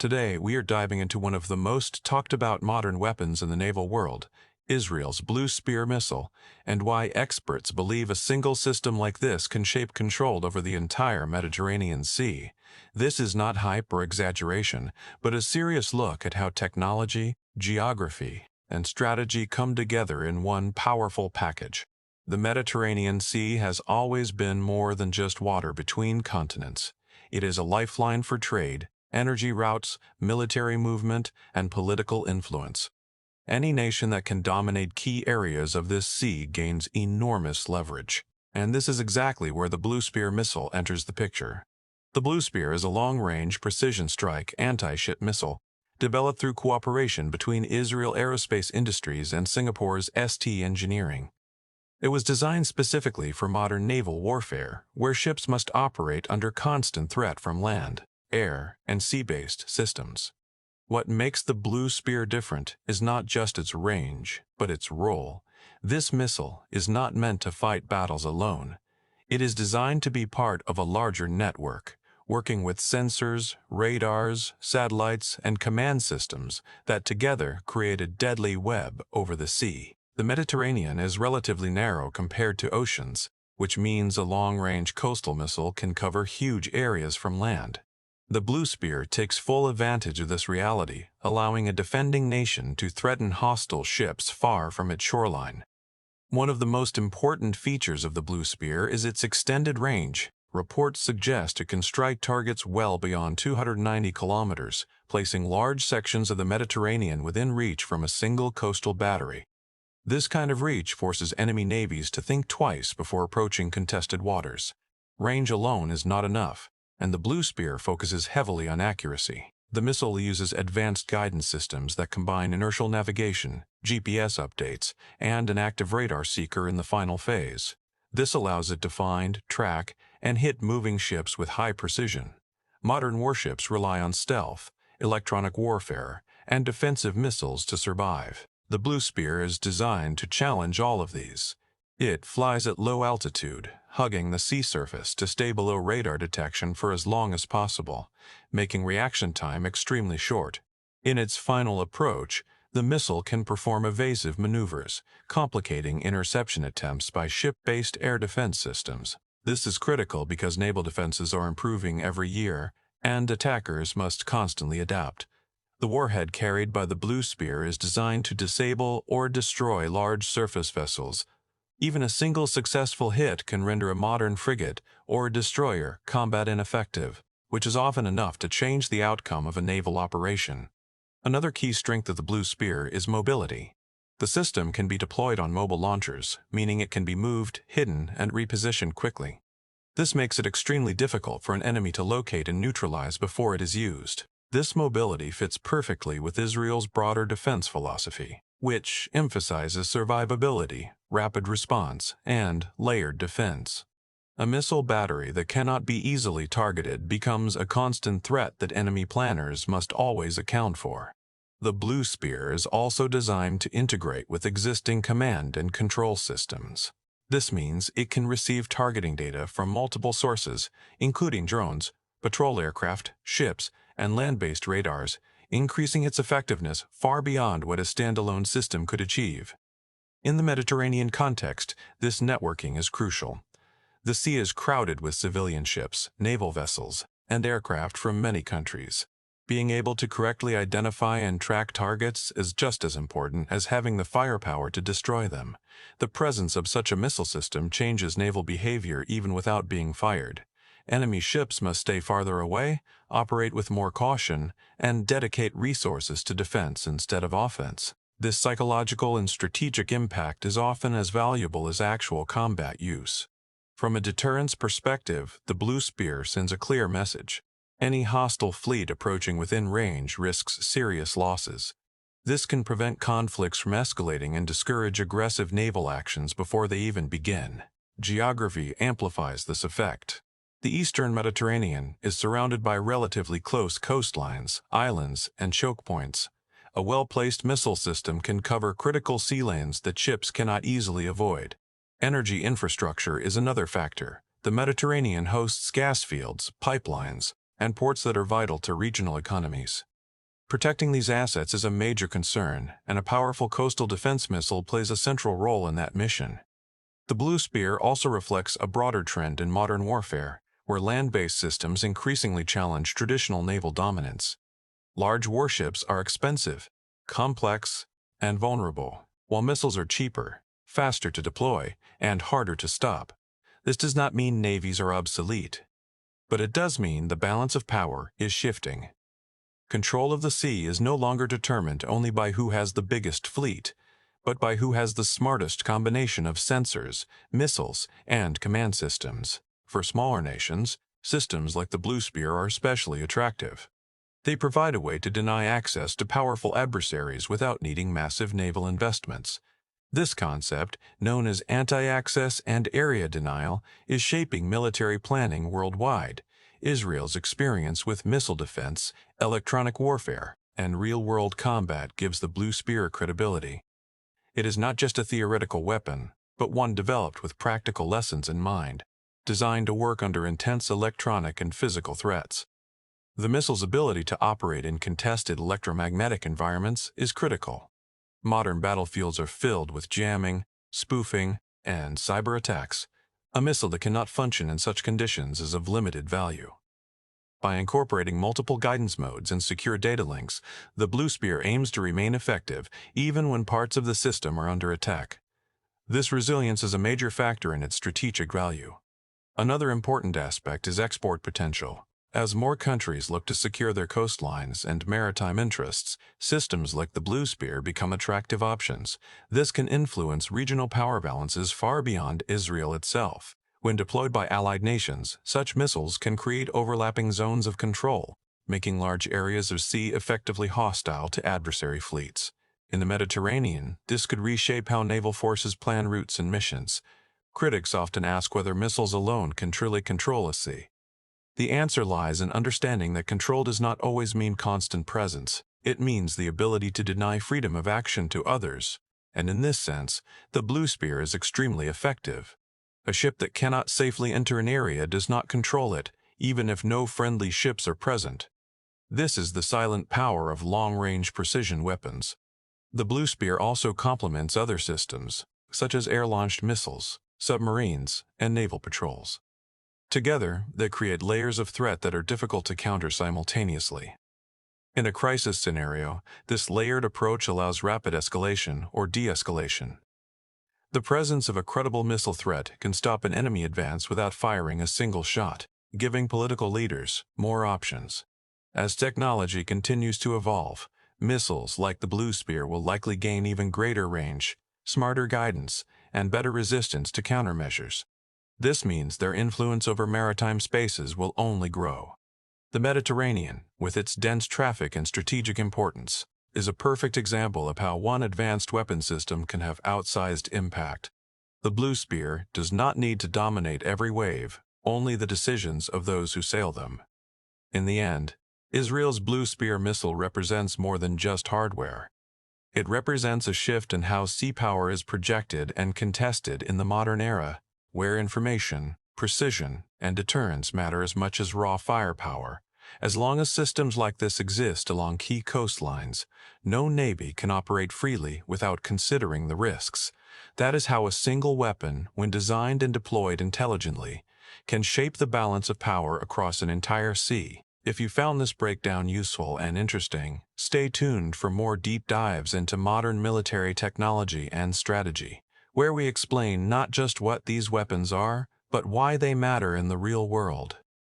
Today, we are diving into one of the most talked about modern weapons in the naval world, Israel's Blue Spear missile, and why experts believe a single system like this can shape control over the entire Mediterranean Sea. This is not hype or exaggeration, but a serious look at how technology, geography, and strategy come together in one powerful package. The Mediterranean Sea has always been more than just water between continents. It is a lifeline for trade, energy routes, military movement, and political influence. Any nation that can dominate key areas of this sea gains enormous leverage. And this is exactly where the Blue Spear missile enters the picture. The Blue Spear is a long-range, precision-strike anti-ship missile developed through cooperation between Israel Aerospace Industries and Singapore's ST Engineering. It was designed specifically for modern naval warfare, where ships must operate under constant threat from land, air, and sea-based systems. What makes the Blue Spear different is not just its range, but its role. This missile is not meant to fight battles alone. It is designed to be part of a larger network, working with sensors, radars, satellites, and command systems that together create a deadly web over the sea. The Mediterranean is relatively narrow compared to oceans, which means a long-range coastal missile can cover huge areas from land. The Blue Spear takes full advantage of this reality, allowing a defending nation to threaten hostile ships far from its shoreline. One of the most important features of the Blue Spear is its extended range. Reports suggest it can strike targets well beyond 290 kilometers, placing large sections of the Mediterranean within reach from a single coastal battery. This kind of reach forces enemy navies to think twice before approaching contested waters. Range alone is not enough, and the Blue Spear focuses heavily on accuracy. The missile uses advanced guidance systems that combine inertial navigation, GPS updates, and an active radar seeker in the final phase. This allows it to find, track, and hit moving ships with high precision. Modern warships rely on stealth, electronic warfare, and defensive missiles to survive. The Blue Spear is designed to challenge all of these. It flies at low altitude, hugging the sea surface to stay below radar detection for as long as possible, making reaction time extremely short. In its final approach, the missile can perform evasive maneuvers, complicating interception attempts by ship-based air defense systems. This is critical because naval defenses are improving every year, and attackers must constantly adapt. The warhead carried by the Blue Spear is designed to disable or destroy large surface vessels. Even a single successful hit can render a modern frigate or destroyer combat ineffective, which is often enough to change the outcome of a naval operation. Another key strength of the Blue Spear is mobility. The system can be deployed on mobile launchers, meaning it can be moved, hidden, and repositioned quickly. This makes it extremely difficult for an enemy to locate and neutralize before it is used. This mobility fits perfectly with Israel's broader defense philosophy, which emphasizes survivability, rapid response, and layered defense. A missile battery that cannot be easily targeted becomes a constant threat that enemy planners must always account for. The Blue Spear is also designed to integrate with existing command and control systems. This means it can receive targeting data from multiple sources, including drones, patrol aircraft, ships, and land-based radars, increasing its effectiveness far beyond what a standalone system could achieve. In the Mediterranean context, this networking is crucial. The sea is crowded with civilian ships, naval vessels, and aircraft from many countries. Being able to correctly identify and track targets is just as important as having the firepower to destroy them. The presence of such a missile system changes naval behavior even without being fired. Enemy ships must stay farther away, operate with more caution, and dedicate resources to defense instead of offense. This psychological and strategic impact is often as valuable as actual combat use. From a deterrence perspective, the Blue Spear sends a clear message. Any hostile fleet approaching within range risks serious losses. This can prevent conflicts from escalating and discourage aggressive naval actions before they even begin. Geography amplifies this effect. The eastern Mediterranean is surrounded by relatively close coastlines, islands, and choke points. A well-placed missile system can cover critical sea lanes that ships cannot easily avoid. Energy infrastructure is another factor. The Mediterranean hosts gas fields, pipelines, and ports that are vital to regional economies. Protecting these assets is a major concern, and a powerful coastal defense missile plays a central role in that mission. The Blue Spear also reflects a broader trend in modern warfare, where land-based systems increasingly challenge traditional naval dominance. Large warships are expensive, complex, and vulnerable, while missiles are cheaper, faster to deploy, and harder to stop. This does not mean navies are obsolete, but it does mean the balance of power is shifting. Control of the sea is no longer determined only by who has the biggest fleet, but by who has the smartest combination of sensors, missiles, and command systems. For smaller nations, systems like the Blue Spear are especially attractive. They provide a way to deny access to powerful adversaries without needing massive naval investments. This concept, known as anti-access and area denial, is shaping military planning worldwide. Israel's experience with missile defense, electronic warfare, and real-world combat gives the Blue Spear credibility. It is not just a theoretical weapon, but one developed with practical lessons in mind, designed to work under intense electronic and physical threats. The missile's ability to operate in contested electromagnetic environments is critical. Modern battlefields are filled with jamming, spoofing, and cyber attacks. A missile that cannot function in such conditions is of limited value. By incorporating multiple guidance modes and secure data links, the Blue Spear aims to remain effective even when parts of the system are under attack. This resilience is a major factor in its strategic value. Another important aspect is export potential. As more countries look to secure their coastlines and maritime interests, systems like the Blue Spear become attractive options. This can influence regional power balances far beyond Israel itself. When deployed by allied nations, such missiles can create overlapping zones of control, making large areas of sea effectively hostile to adversary fleets. In the Mediterranean, this could reshape how naval forces plan routes and missions. Critics often ask whether missiles alone can truly control a sea. The answer lies in understanding that control does not always mean constant presence. It means the ability to deny freedom of action to others, and in this sense, the Blue Spear is extremely effective. A ship that cannot safely enter an area does not control it, even if no friendly ships are present. This is the silent power of long-range precision weapons. The Blue Spear also complements other systems, such as air-launched missiles, submarines, and naval patrols. Together, they create layers of threat that are difficult to counter simultaneously. In a crisis scenario, this layered approach allows rapid escalation or de-escalation. The presence of a credible missile threat can stop an enemy advance without firing a single shot, giving political leaders more options. As technology continues to evolve, missiles like the Blue Spear will likely gain even greater range, smarter guidance, and better resistance to countermeasures. This means their influence over maritime spaces will only grow. The Mediterranean, with its dense traffic and strategic importance, is a perfect example of how one advanced weapon system can have outsized impact. The Blue Spear does not need to dominate every wave, only the decisions of those who sail them. In the end, Israel's Blue Spear missile represents more than just hardware. It represents a shift in how sea power is projected and contested in the modern era, where information, precision, and deterrence matter as much as raw firepower. As long as systems like this exist along key coastlines, no navy can operate freely without considering the risks. That is how a single weapon, when designed and deployed intelligently, can shape the balance of power across an entire sea. If you found this breakdown useful and interesting, stay tuned for more deep dives into modern military technology and strategy, where we explain not just what these weapons are, but why they matter in the real world.